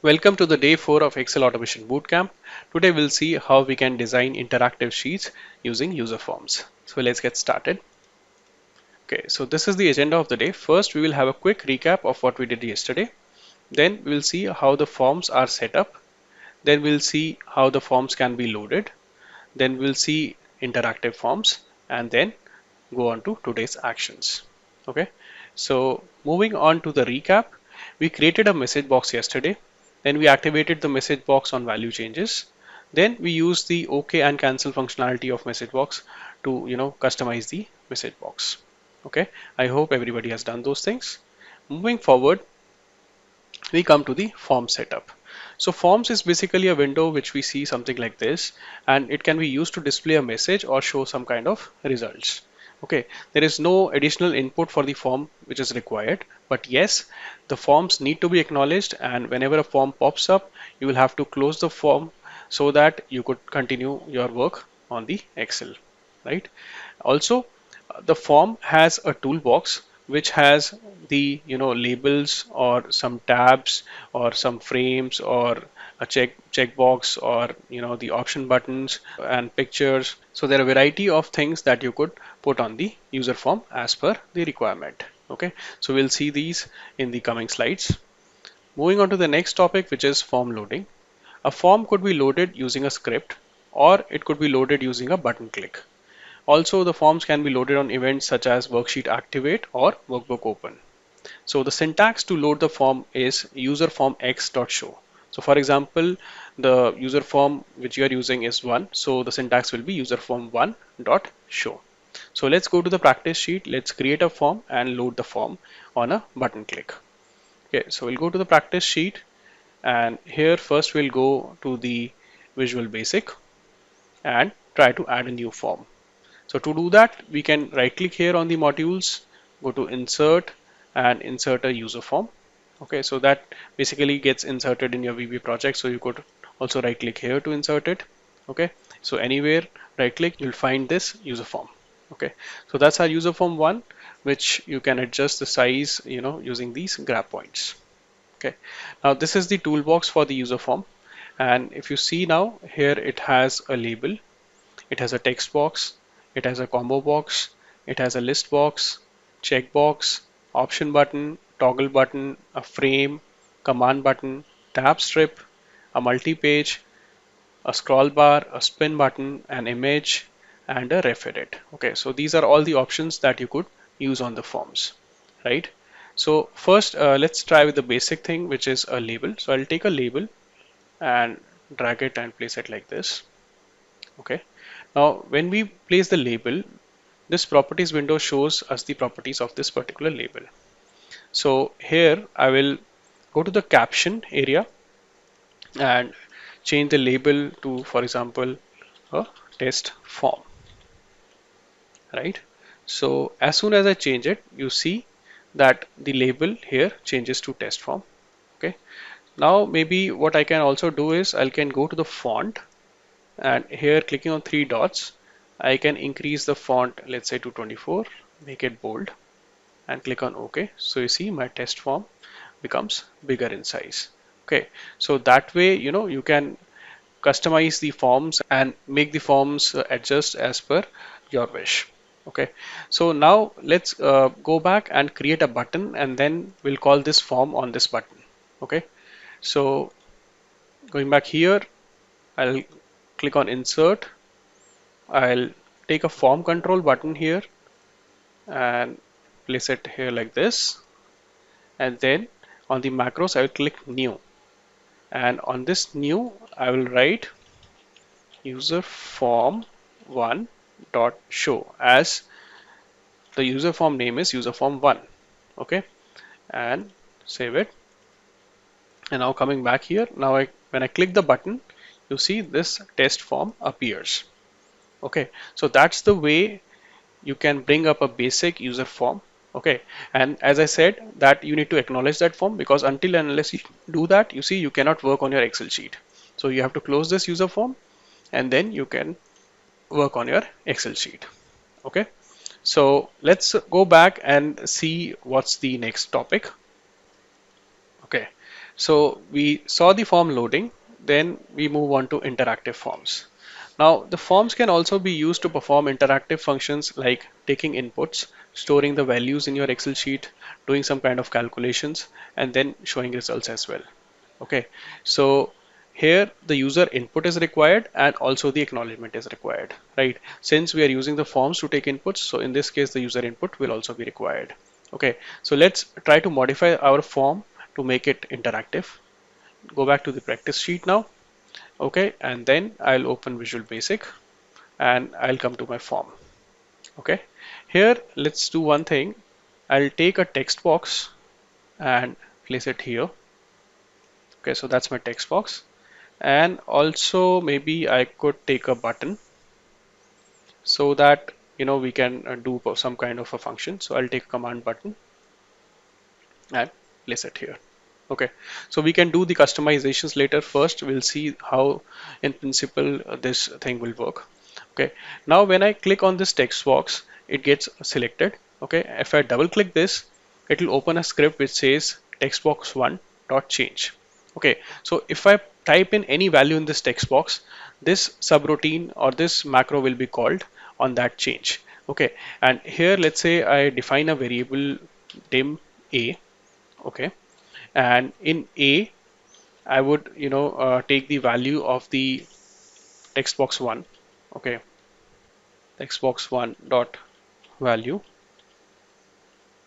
Welcome to the day 4 of Excel Automation Bootcamp. Today we'll see how we can design interactive sheets using user forms. So let's get started. Okay, so this is the agenda of the day. First, we will have a quick recap of what we did yesterday. Then we'll see how the forms are set up. Then we'll see how the forms can be loaded. Then we'll see interactive forms and then go on to today's actions. Okay, so moving on to the recap, we created a message box yesterday. Then we activated the message box on value changes. Then we used the OK and cancel functionality of message box to customize the message box. Okay, I hope everybody has done those things. Moving forward, we come to the form setup. So forms is basically a window which we see something like this, and it can be used to display a message or show some kind of results. Okay, there is no additional input for the form which is required, but yes, the forms need to be acknowledged, and whenever a form pops up, you will have to close the form so that you could continue your work on the Excel, right? Also, the form has a toolbox which has the labels or some tabs or some frames or a checkbox or the option buttons and pictures. So there are a variety of things that you could put on the user form as per the requirement. Okay, so we'll see these in the coming slides. Moving on to the next topic, which is form loading. A form could be loaded using a script, or it could be loaded using a button click. Also, the forms can be loaded on events such as worksheet activate or workbook open. So the syntax to load the form is user form x.show. So for example, the user form which you are using is 1. So the syntax will be user form 1.show. So let's go to the practice sheet. Let's create a form and load the form on a button click. Okay, so we'll go to the practice sheet, and here first we'll go to the Visual Basic and try to add a new form. So to do that, we can right click here on the modules, go to insert and insert a user form. Okay, so that basically gets inserted in your VB project. So you could also right click here to insert it. Okay, so anywhere right click, you'll find this user form. Okay, so that's our user form 1, which you can adjust the size, using these grab points. Okay, now this is the toolbox for the user form. And if you see now here, it has a label, it has a text box, it has a combo box, it has a list box, checkbox, option button, toggle button, a frame, command button, tab strip, a multi-page, a scroll bar, a spin button, an image, and a ref edit. Okay, so these are all the options that you could use on the forms, right? So first, let's try with the basic thing, which is a label. So I'll take a label and drag it and place it like this. Okay. Now, when we place the label, this properties window shows us the properties of this particular label. So here I will go to the caption area and change the label to, for example, a test form, right? So as soon as I change it, you see that the label here changes to test form. Okay. Now maybe what I can also do is I can go to the font, and here clicking on three dots, I can increase the font, let's say to 24, make it bold, and click on OK. So you see my test form becomes bigger in size. Okay, so that way you can customize the forms and make the forms adjust as per your wish. Okay, so now let's go back and create a button, and then we'll call this form on this button. Okay, so going back here, I'll click on insert. I'll take a form control button here and place it here like this, and then on the macros I will click new, and on this new I will write user form 1 dot show, as the user form name is user form 1. Okay, and save it. And now coming back here, now when I click the button, you see this test form appears. Okay, so that's the way you can bring up a basic user form. Okay, and as I said that you need to acknowledge that form, because until and unless you do that, you see you cannot work on your Excel sheet. So you have to close this user form, and then you can work on your Excel sheet. Okay, so let's go back and see what's the next topic. Okay, So we saw the form loading, then we move on to interactive forms. Now the forms can also be used to perform interactive functions like taking inputs, storing the values in your Excel sheet, doing some kind of calculations, and then showing results as well. Okay, so here the user input is required and also the acknowledgement is required, right? Since we are using the forms to take inputs, so in this case the user input will also be required. Okay, so let's try to modify our form to make it interactive. Go back to the practice sheet now. Okay, and then I'll open Visual Basic and I'll come to my form. Okay, here let's do one thing. I'll take a text box and place it here. Okay, so that's my text box. And also maybe I could take a button so that we can do some kind of a function. So I'll take a command button and place it here. Okay, so we can do the customizations later. First we'll see how in principle this thing will work. Okay, now when I click on this text box, it gets selected. Okay, if I double click this, it will open a script which says text box 1 dot change. Okay, so if I type in any value in this text box, this subroutine or this macro will be called on that change. Okay, and here let's say I define a variable dim a. Okay, and in a I would take the value of the text box 1. Okay, text box 1 dot value.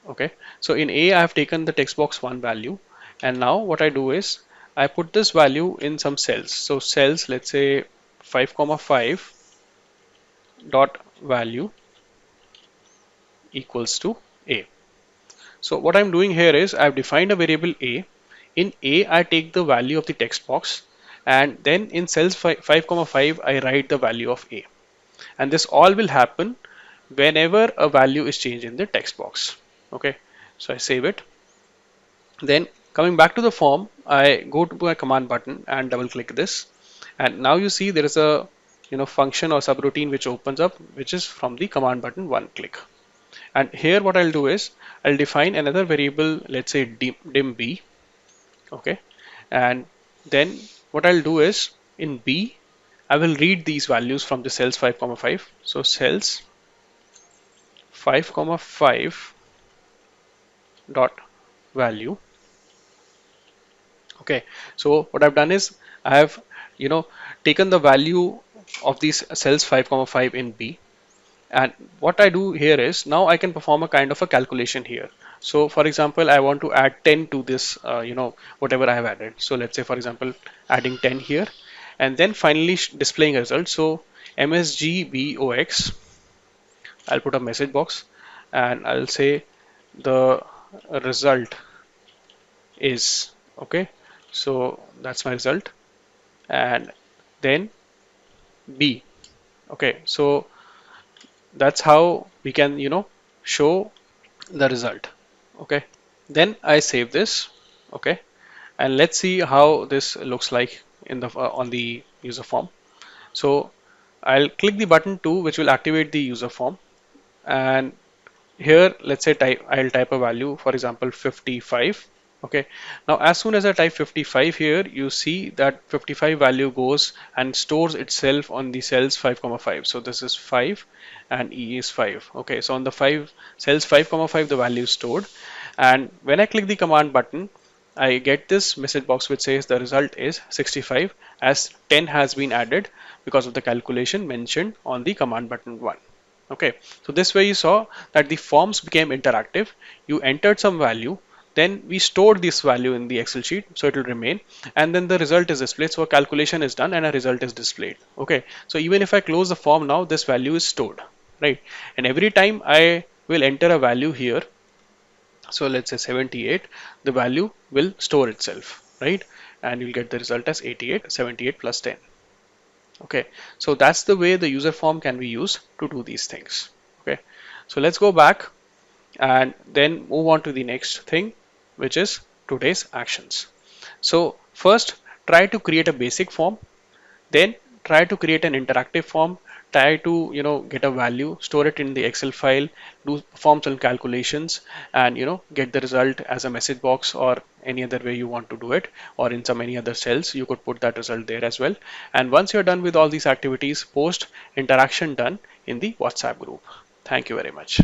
Okay, so in a I have taken the text box 1 value, and now what I do is I put this value in some cells. So cells, let's say 5,5 dot value equals to a. So what I'm doing here is I've defined a variable a. In a I take the value of the text box, and then in cells 5,5 I write the value of a, and this all will happen whenever a value is changed in the text box. Okay, so I save it. Then coming back to the form, I go to my command button and double click this, and now you see there is a function or subroutine which opens up, which is from the command button one click. And here what I'll do is I'll define another variable, let's say dim b. Okay, and then what I'll do is in b I will read these values from the cells 5,5. So cells 5,5 dot value. Okay, so what I've done is I have taken the value of these cells 5,5 in b, and what I do here is now I can perform a kind of a calculation here. So for example, I want to add 10 to this whatever I have added. So let's say for example adding 10 here, and then finally displaying a result. So msgbox, I'll put a message box and I'll say the result is okay. So that's my result, and then b. Okay, so that's how we can show the result. Okay, then I save this. Okay, and let's see how this looks like in the on the user form. So I'll click the button 2, which will activate the user form, and here let's say I'll type a value, for example 55. Okay, now as soon as I type 55 here, you see that 55 value goes and stores itself on the cells 5,5. So this is 5 and E is 5. Okay, so on the 5 cells 5,5 the value is stored, and when I click the command button, I get this message box which says the result is 65 as 10 has been added because of the calculation mentioned on the command button 1. Okay, so this way you saw that the forms became interactive. You entered some value, then we stored this value in the Excel sheet so it will remain, and then the result is displayed. So a calculation is done and a result is displayed. Okay, so even if I close the form now, this value is stored, right? And every time I will enter a value here, so let's say 78, the value will store itself, right? And you'll get the result as 88, 78 plus 10. Okay, so that's the way the user form can be used to do these things. Okay, so let's go back and then move on to the next thing, which is today's actions. So first, try to create a basic form, then try to create an interactive form, try to get a value, store it in the Excel file, do perform some calculations, and get the result as a message box or any other way you want to do it, or in some any other cells you could put that result there as well. And once you're done with all these activities, post interaction done in the WhatsApp group. Thank you very much.